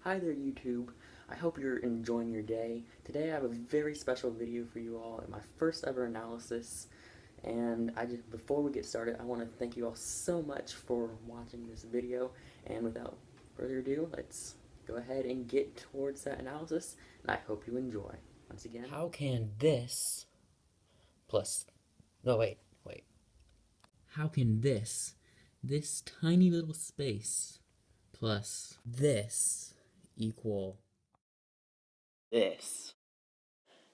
Hi there YouTube, I hope you're enjoying your day. Today I have a very special video for you all, my first ever analysis, and before we get started I want to thank you all so much for watching this video, and without further ado, let's go ahead and get towards that analysis, and I hope you enjoy. Once again, how can this plus, no wait, how can this tiny little space plus this equal this?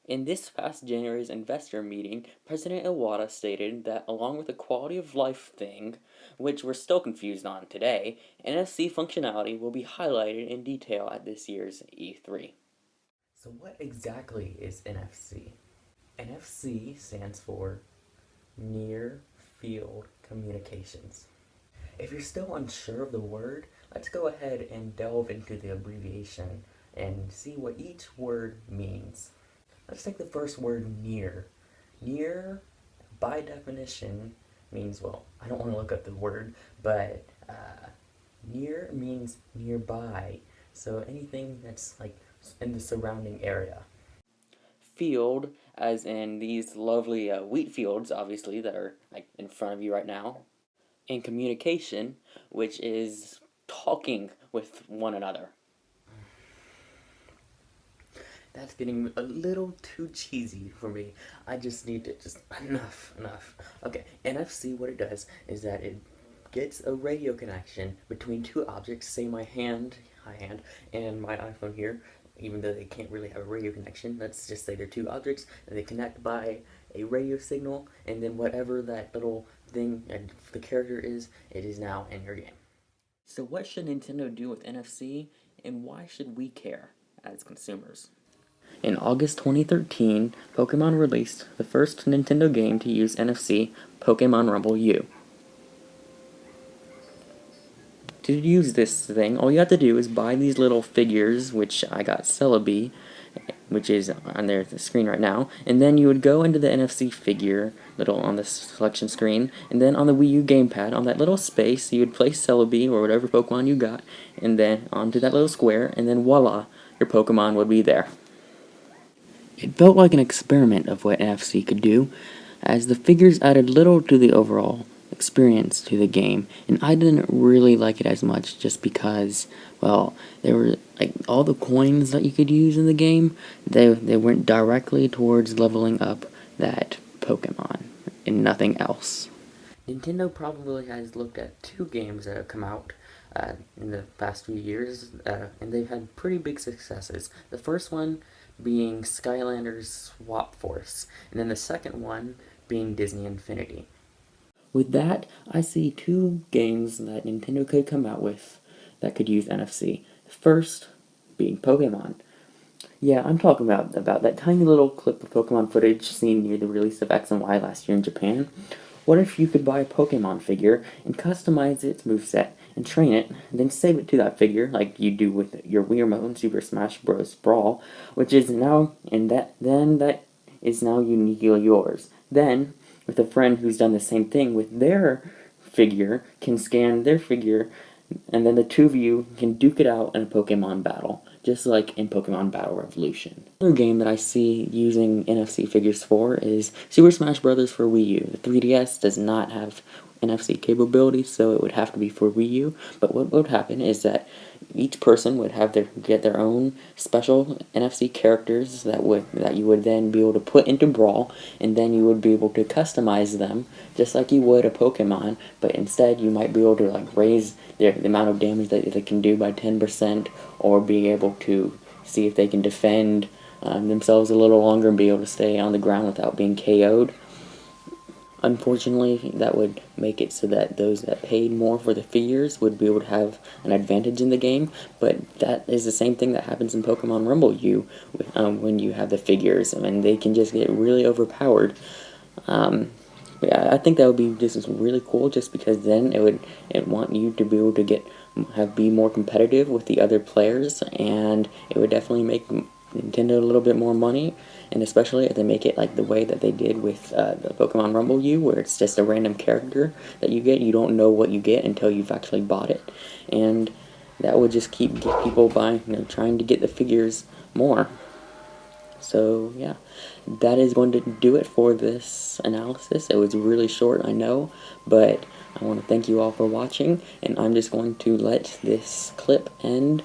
In this past January's investor meeting, President Iwata stated that along with the quality of life thing, which we're still confused on today, NFC functionality will be highlighted in detail at this year's E3. So what exactly is NFC? NFC stands for Near Field Communications. If you're still unsure of the word, let's go ahead and delve into the abbreviation and see what each word means. Let's take the first word, near. Near, by definition, means, well, I don't want to look up the word, but near means nearby. So anything that's like in the surrounding area. Field, as in these lovely wheat fields, obviously, that are like in front of you right now. And communication, which is talking with one another. That's getting a little too cheesy for me. I just need to enough. Okay, NFC, what it does is that it gets a radio connection between two objects, say my hand, and my iPhone here, even though they can't really have a radio connection. Let's just say they're two objects, and they connect by a radio signal, and then whatever that little thing and the character is, it is now in your game. So what should Nintendo do with NFC, and why should we care as consumers? In August 2013, Pokemon released the first Nintendo game to use NFC, Pokemon Rumble U. To use this thing, all you have to do is buy these little figures, which I got Celebi, which is on the screen right now, and then you would go into the NFC figure, little on the selection screen, and then on the Wii U gamepad, on that little space, you would place Celebi, or whatever Pokemon you got, and then onto that little square, and then voila, your Pokemon would be there. It felt like an experiment of what NFC could do, as the figures added little to the overall experience to the game, and I didn't really like it as much just because, well, there were like all the coins that you could use in the game, they went directly towards leveling up that Pokemon and nothing else. Nintendo probably has looked at two games that have come out in the past few years, and they've had pretty big successes. The first one being Skylanders Swap Force, and then the second one being Disney Infinity. With that, I see two games that Nintendo could come out with that could use NFC. The first being Pokemon. Yeah, I'm talking about that tiny little clip of Pokemon footage seen near the release of X and Y last year in Japan. What if you could buy a Pokemon figure and customize its moveset and train it, and then save it to that figure like you do with your Wii Remote in Super Smash Bros. Brawl, which is now, that is now uniquely yours. Then, with a friend who's done the same thing with their figure, can scan their figure, and then the two of you can duke it out in a Pokemon battle, just like in Pokemon Battle Revolution. Another game that I see using NFC figures for is Super Smash Bros. For Wii U. The 3DS does not have NFC capability, so it would have to be for Wii U, but what would happen is that each person would have get their own special NFC characters that you would then be able to put into Brawl, and then you would be able to customize them just like you would a Pokemon, but instead you might be able to like raise the amount of damage that they can do by 10%, or be able to see if they can defend themselves a little longer and be able to stay on the ground without being KO'd. Unfortunately, that would make it so that those that paid more for the figures would be able to have an advantage in the game, but that is the same thing that happens in Pokemon Rumble U when you have the figures, and they can just get really overpowered. Yeah, I think that would be just really cool, just because then it want you to be able to be more competitive with the other players, and it would definitely make Nintendo a little bit more money, and especially if they make it like the way that they did with the Pokemon Rumble U, where it's just a random character that you get. You don't know what you get until you've actually bought it, and that would just get people by, trying to get the figures more. So yeah, that is going to do it for this analysis. It was really short, I know, but I want to thank you all for watching, and I'm just going to let this clip end.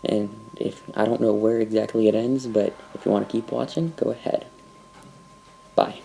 And if I don't know where exactly it ends, but if you want to keep watching, go ahead. Bye.